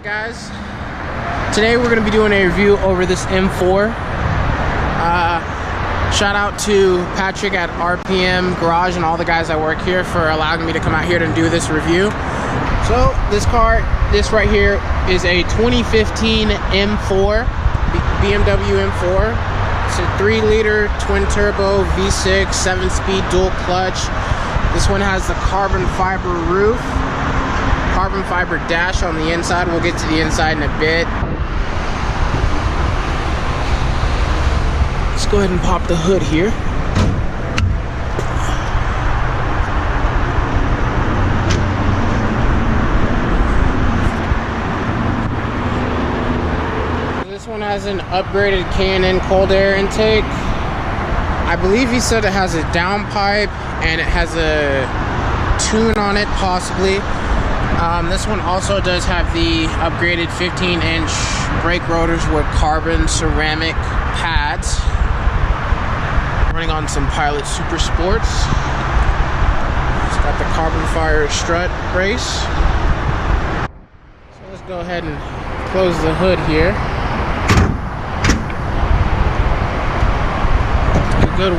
Alright guys, today we're going to be doing a review over this M4. Shout out to Patrick at RPM Garage and all the guys that work here for allowing me to come out here to do this review. So this car, this right here is a 2015 M4, BMW M4. It's a 3-liter twin turbo V6 7-speed dual clutch. This one has the carbon fiber roof, carbon fiber dash on the inside. We'll get to the inside in a bit. Let's go ahead and pop the hood here. This one has an upgraded K&N cold air intake. I believe he said it has a downpipe and it has a tune on it, possibly. This one also does have the upgraded 15-inch brake rotors with carbon ceramic pads. Running on some Pilot Super Sports. It's got the carbon fiber strut brace. So let's go ahead and close the hood here. Take a good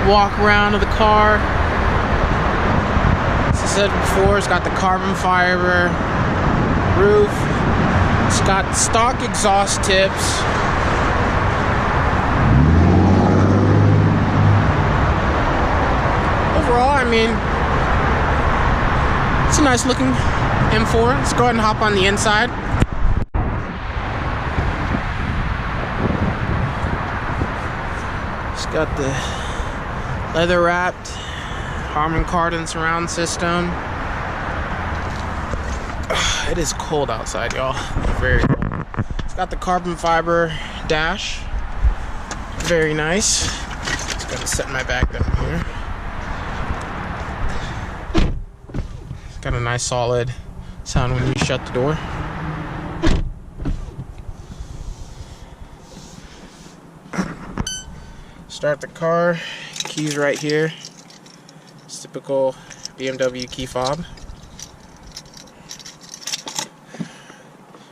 walk around of the car. As I said before, it's got the carbon fiber roof. It's got stock exhaust tips. Overall, I mean, it's a nice looking M4. Let's go ahead and hop on the inside. It's got the leather wrapped Harman Kardon surround system. It is cold outside, y'all. Very cold. It's got the carbon fiber dash. Very nice. Just gotta set my bag down here. It's got a nice solid sound when you shut the door. Start the car. Keys right here. It's typical BMW key fob.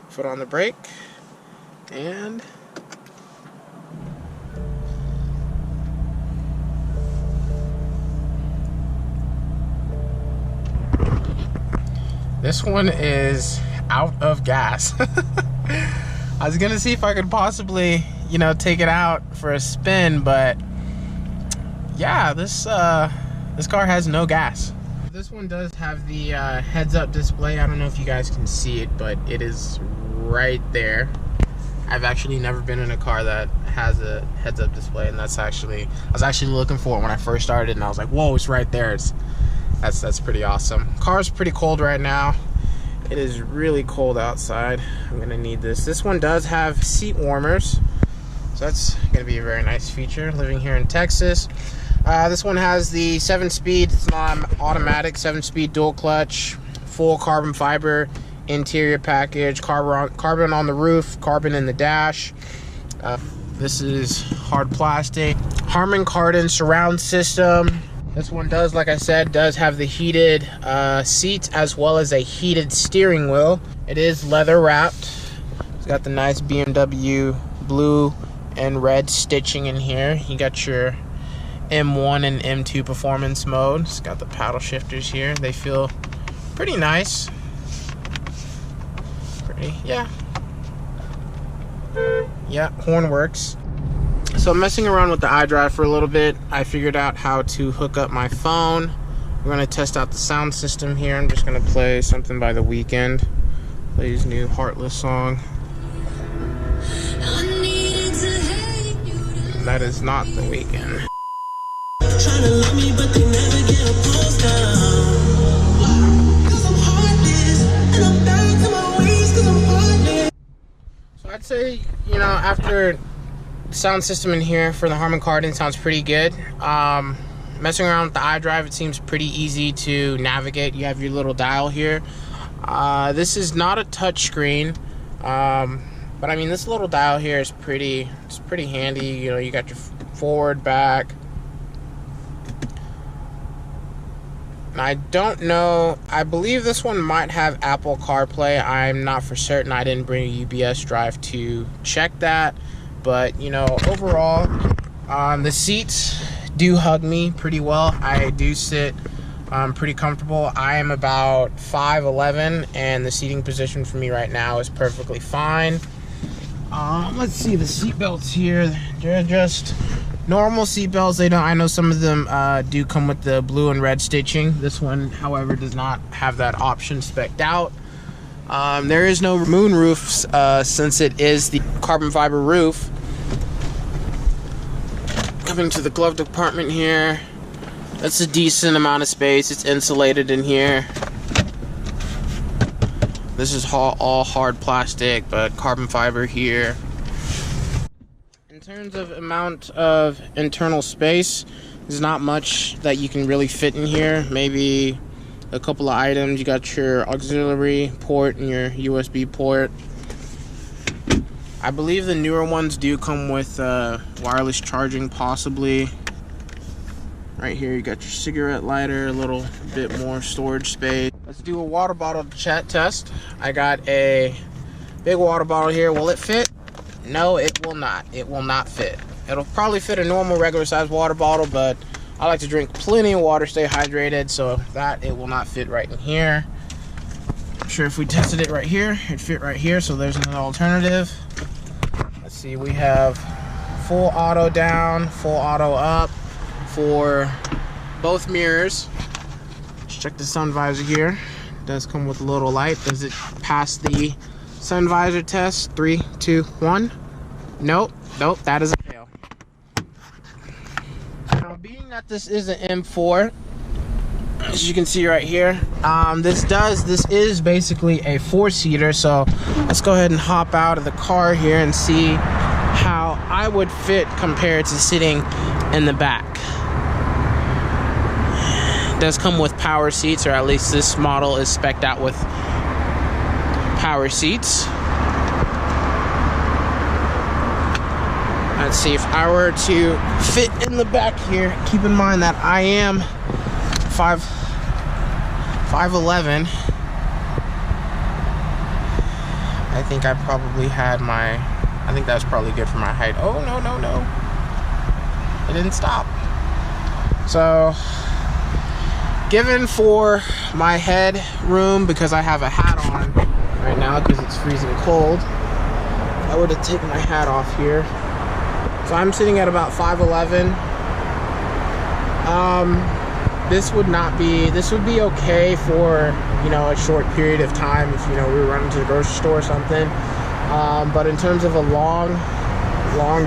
Foot on the brake, and this one is out of gas. I was gonna see if I could possibly, you know, take it out for a spin, but yeah, this car has no gas. This one does have the heads-up display. I don't know if you guys can see it, but it is right there. I've actually never been in a car that has a heads-up display, and that's actually, I was actually looking for it when I first started, and I was like, whoa, it's right there. That's pretty awesome. Car's pretty cold right now. It is really cold outside. I'm gonna need this. This one does have seat warmers, so that's gonna be a very nice feature living here in Texas. This one has the 7-speed, it's not automatic, 7-speed dual clutch, full carbon fiber interior package, carbon on the roof, carbon in the dash. This is hard plastic. Harman Kardon surround system. This one does, like I said, does have the heated seats as well as a heated steering wheel. It is leather wrapped. It's got the nice BMW blue and red stitching in here. You got your M1 and M2 performance mode. It's got the paddle shifters here. They feel pretty nice. Yeah, horn works. So I'm messing around with the iDrive for a little bit. I figured out how to hook up my phone. We're gonna test out the sound system here. I'm just gonna play something by The Weeknd. Play his new Heartless song. That is not The Weeknd. Trying to love me, but they never get a pulse down. So I'd say, you know, after the sound system in here for the Harman Kardon sounds pretty good. Messing around with the iDrive, it seems pretty easy to navigate. You have your little dial here. This is not a touch screen, but I mean, this little dial here is pretty handy. You know, you got your forward, back. And I don't know, I believe this one might have Apple CarPlay. I'm not for certain. I didn't bring a UBS drive to check that. But, you know, overall, the seats do hug me pretty well. I do sit pretty comfortable. I am about 5'11", and the seating position for me right now is perfectly fine. Let's see the seat belts here. They're just normal seat belts. They don't. I know some of them do come with the blue and red stitching. This one, however, does not have that option spec'd out. There is no moon roofs since it is the carbon fiber roof. Coming to the glove compartment here. That's a decent amount of space. It's insulated in here. This is all hard plastic, but carbon fiber here. In terms of amount of internal space, there's not much that you can really fit in here. Maybe a couple of items. You got your auxiliary port and your USB port. I believe the newer ones do come with wireless charging, possibly. Right here you got your cigarette lighter, a little bit more storage space. Let's do a water bottle chat test. I got a big water bottle here. Will it fit? No, it will not. It will not fit. It'll probably fit a normal regular size water bottle, but I like to drink plenty of water, stay hydrated, so that it will not fit right in here. I'm sure if we tested it right here, it'd fit right here, so there's another alternative. Let's see, we have full auto down, full auto up for both mirrors. Let's check the sun visor here. It does come with a little light. Does it pass the sun visor test? 3, 2, 1. Nope, that is a fail. Now, being that this is an M4, as you can see right here, this is basically a 4-seater. So let's go ahead and hop out of the car here and see how I would fit compared to sitting in the back. It does come with power seats, or at least this model is spec'd out with power seats. Let's see, if I were to fit in the back here, keep in mind that I am 5'11". I think I probably had I think that's probably good for my height. Oh, no. It didn't stop. So, given for my head room, because I have a hat on right now because it's freezing cold, I were to take my hat off here. So I'm sitting at about 5'11". This would be okay for, you know, a short period of time if, you know, we were running to the grocery store or something. But in terms of a long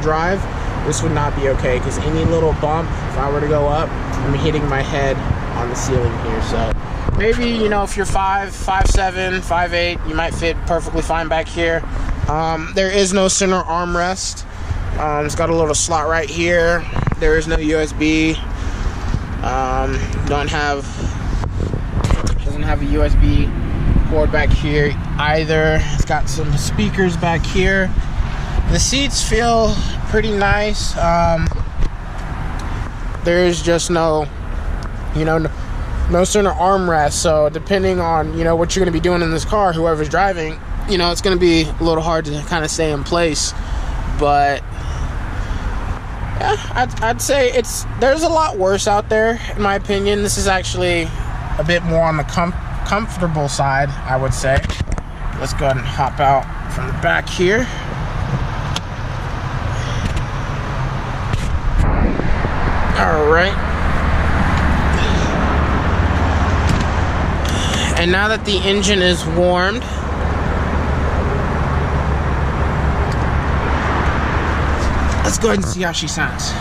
drive, this would not be okay, because any little bump, if I were to go up, I'm hitting my head on the ceiling here. So maybe, you know, if you're 5'7", 5'8", you might fit perfectly fine back here. There is no center armrest. It's got a little slot right here. There is no USB. Doesn't have a USB cord back here either. It's got some speakers back here. The seats feel pretty nice. There's just no center armrest. So depending on, you know, what you're going to be doing in this car, whoever's driving, you know, it's going to be a little hard to kind of stay in place. But yeah, I'd say there's a lot worse out there, in my opinion. This is actually a bit more on the comfortable side, I would say. Let's go ahead and hop out from the back here. All right. And now that the engine is warmed, let's go ahead and see how she sounds.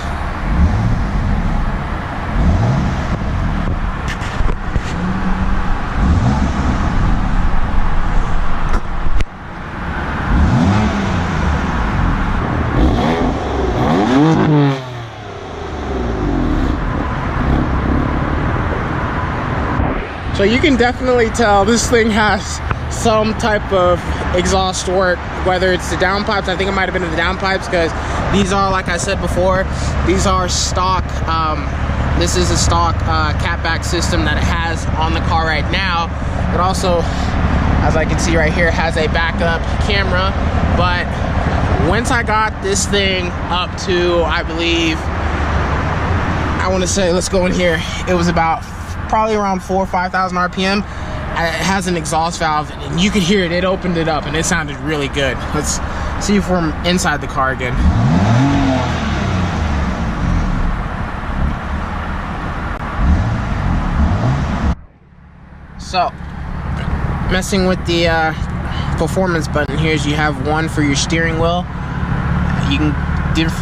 So you can definitely tell this thing has some type of exhaust work, whether it's the downpipes. I think it might have been the downpipes, because these are, like I said before, these are stock This is a stock catback system that it has on the car right now. It also, as I can see right here, has a backup camera. But once I got this thing up to, I believe, I want to say, let's go in here, it was about probably around 4,000 or 5,000 RPM. It has an exhaust valve, and you could hear it. It opened it up, and it sounded really good. Let's see if we're inside the car again. So, messing with the performance button here is you have one for your steering wheel. You can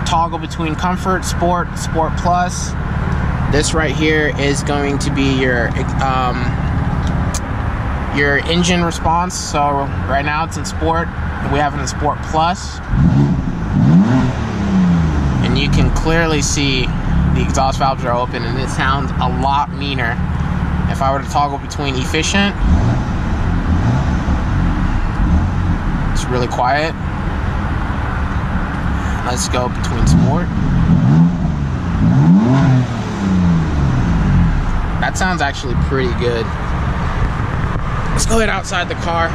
toggle between comfort, sport, sport plus. This right here is going to be your engine response. So right now it's in sport. We have it in sport plus, and you can clearly see the exhaust valves are open, and it sounds a lot meaner. If I were to toggle between efficient, it's really quiet. Let's go between sport. That sounds actually pretty good. Let's go ahead outside the car.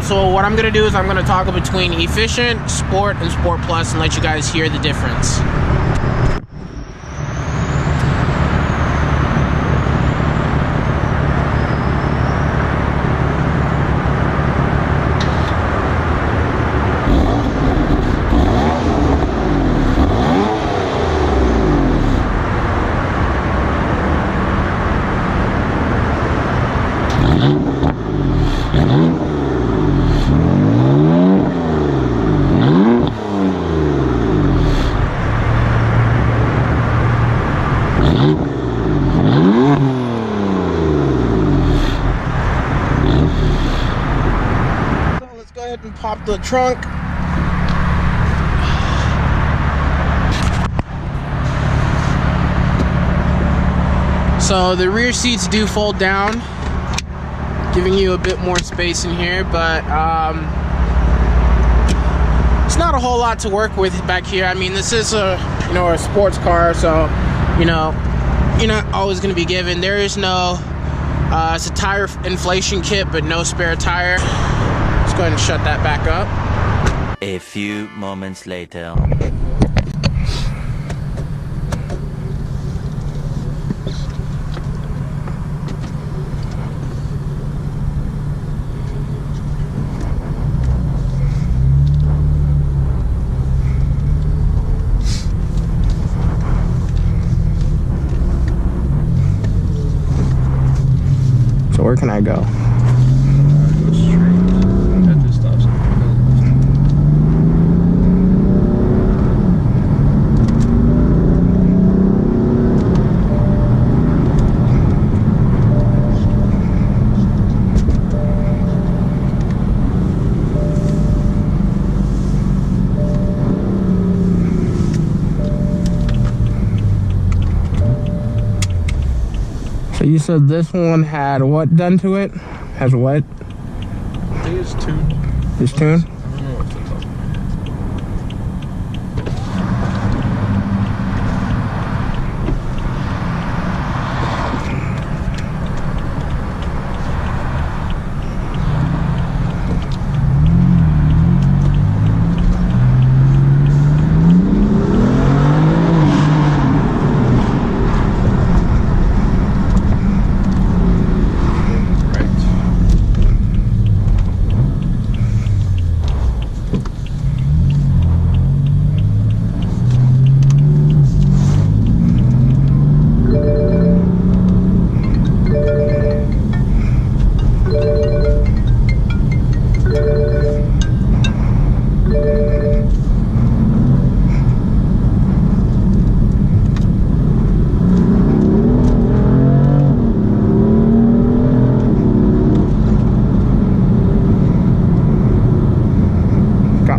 So what I'm gonna do is I'm gonna toggle between efficient, sport, and sport plus and let you guys hear the difference. And pop the trunk. So the rear seats do fold down, giving you a bit more space in here, but it's not a whole lot to work with back here. I mean, this is a a sports car, so you're not always going to be given. There is no it's a tire inflation kit, but no spare tire. Let's go ahead and shut that back up. A few moments later. So where can I go? So you said this one had what done to it? Has what? I think it's tuned. It's tuned? I don't know what's on top.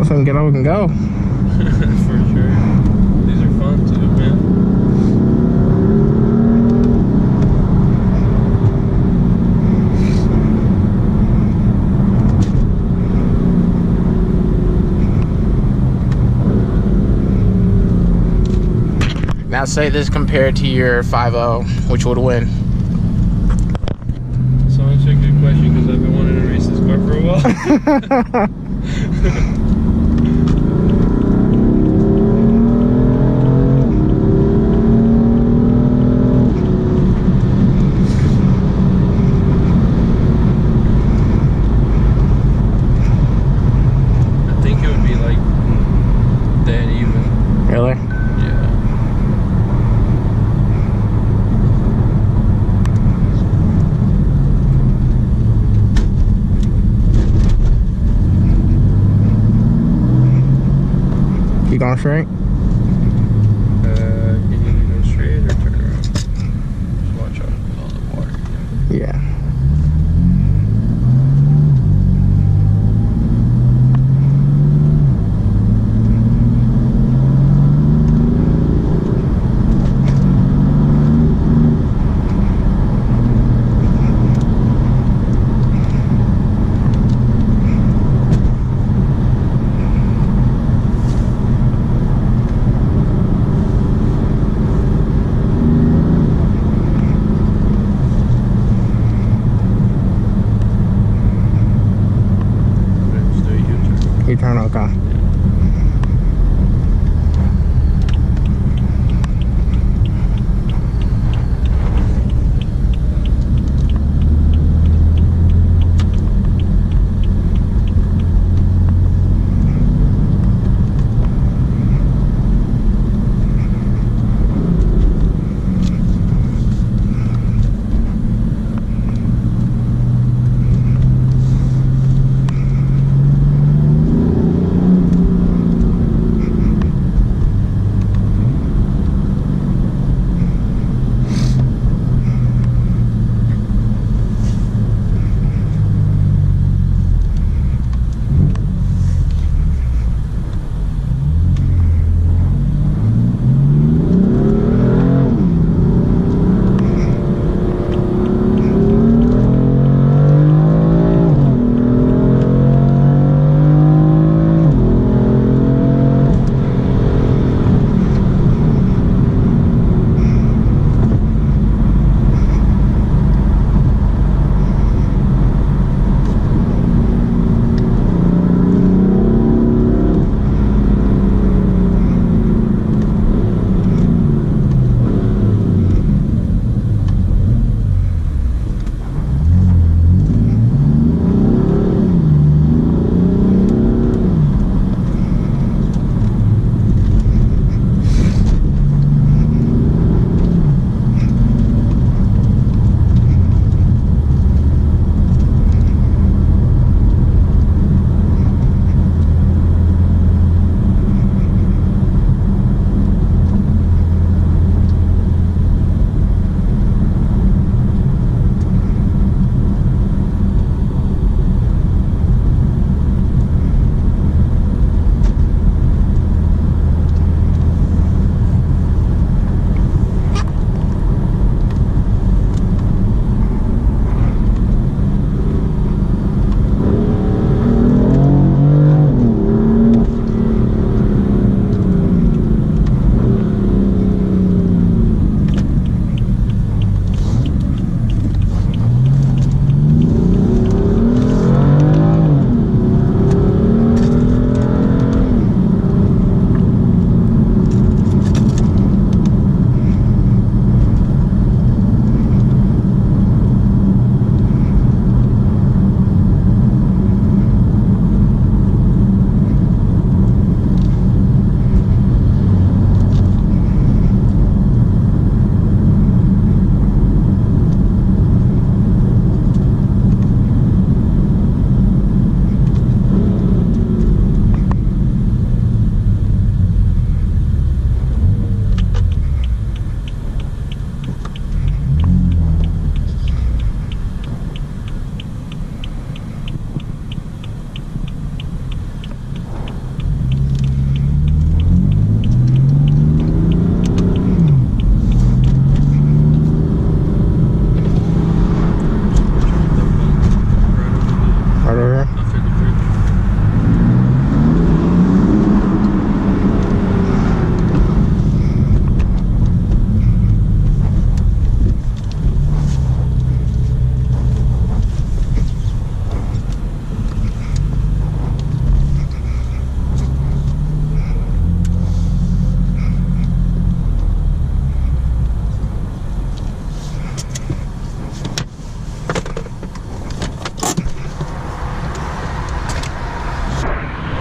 So we can get out, we can go. For sure. These are fun too, man. Now say this compared to your 5.0, which would win? So that's a good question because I've been wanting to race this car for a while. I think it would be like dead even. Really? Yeah. You going straight? Can you either go straight or turn around? Just watch out with all the water. Yeah. Just do a U-turn. You turn, okay.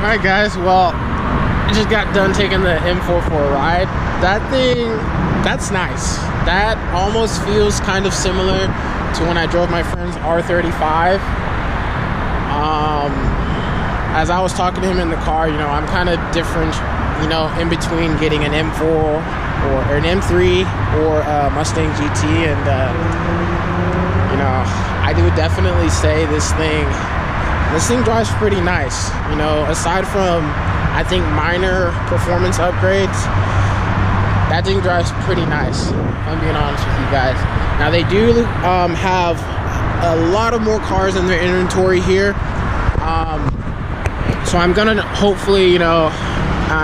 All right, guys. Well, I just got done taking the M4 for a ride. That thing, that's nice. That almost feels kind of similar to when I drove my friend's R35. As I was talking to him in the car, you know, I'm kind of different, you know, in between getting an M4 or an M3 or a Mustang GT, and you know, I would definitely say this thing drives pretty nice. You know, aside from, I think, minor performance upgrades, that thing drives pretty nice, if I'm being honest with you guys. Now, they do have a lot of more cars in their inventory here. So I'm gonna hopefully, you know,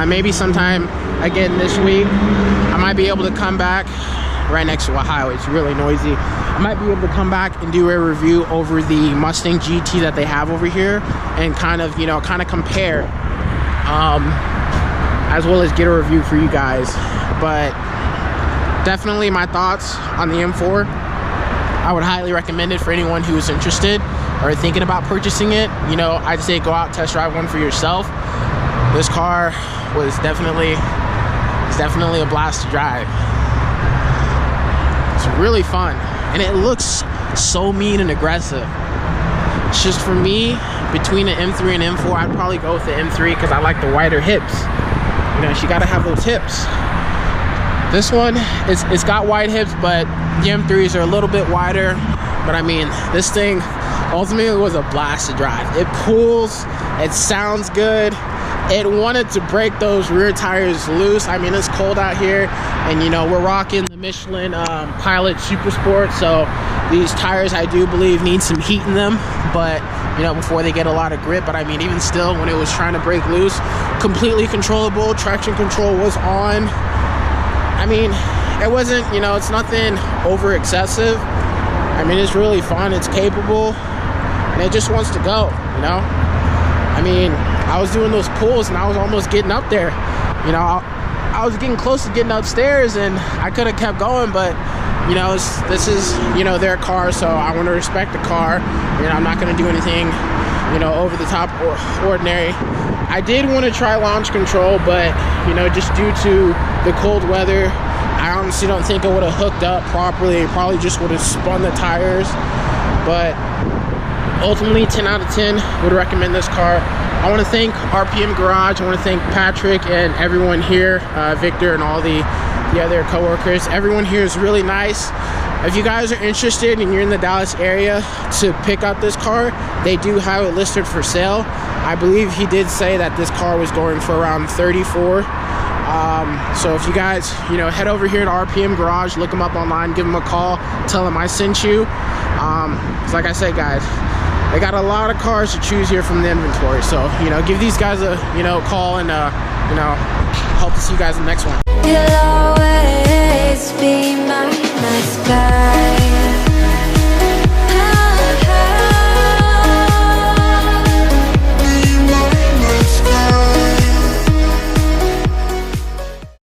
maybe sometime again this week, I might be able to come back right next to a highway. It's really noisy. I might be able to come back and do a review over the Mustang GT that they have over here, and kind of, you know, kind of compare, as well as get a review for you guys. But definitely my thoughts on the M4. I would highly recommend it for anyone who is interested or thinking about purchasing it. You know, I'd say go out, test drive one for yourself. This car was definitely a blast to drive. It's really fun, and it looks so mean and aggressive. It's just, for me, between the M3 and M4, I'd probably go with the M3 because I like the wider hips. You know, she got to have those hips. This one, it's got wide hips, but the M3s are a little bit wider. But I mean, this thing ultimately was a blast to drive. It pulls, it sounds good. It wanted to break those rear tires loose. I mean, it's cold out here, and you know, we're rocking the Michelin Pilot Super Sport, so these tires, I do believe, need some heat in them, but you know, before they get a lot of grip. But I mean, even still, when it was trying to break loose, completely controllable. Traction control was on. I mean, it wasn't, you know, it's nothing over excessive. I mean, it's really fun, it's capable, and it just wants to go, you know? I mean, I was doing those pulls and I was almost getting up there. You know, I was getting close to getting upstairs, and I could have kept going, but you know, this is, you know, their car, so I want to respect the car. You know, I'm not going to do anything, you know, over the top or ordinary. I did want to try launch control, but you know, just due to the cold weather, I honestly don't think I would have hooked up properly. Probably just would have spun the tires. But ultimately, 10 out of 10 would recommend this car. I want to thank RPM Garage. I want to thank Patrick and everyone here, Victor and all the other coworkers. Everyone here is really nice. If you guys are interested and you're in the Dallas area to pick up this car, they do have it listed for sale. I believe he did say that this car was going for around $34,000. So if you guys, you know, head over here to RPM Garage, look them up online, give them a call, tell them I sent you. It's like I said, guys, they got a lot of cars to choose here from the inventory. So, you know, give these guys a, you know, call, and you know, hope to see you guys in the next one. You'll always be my nice guy.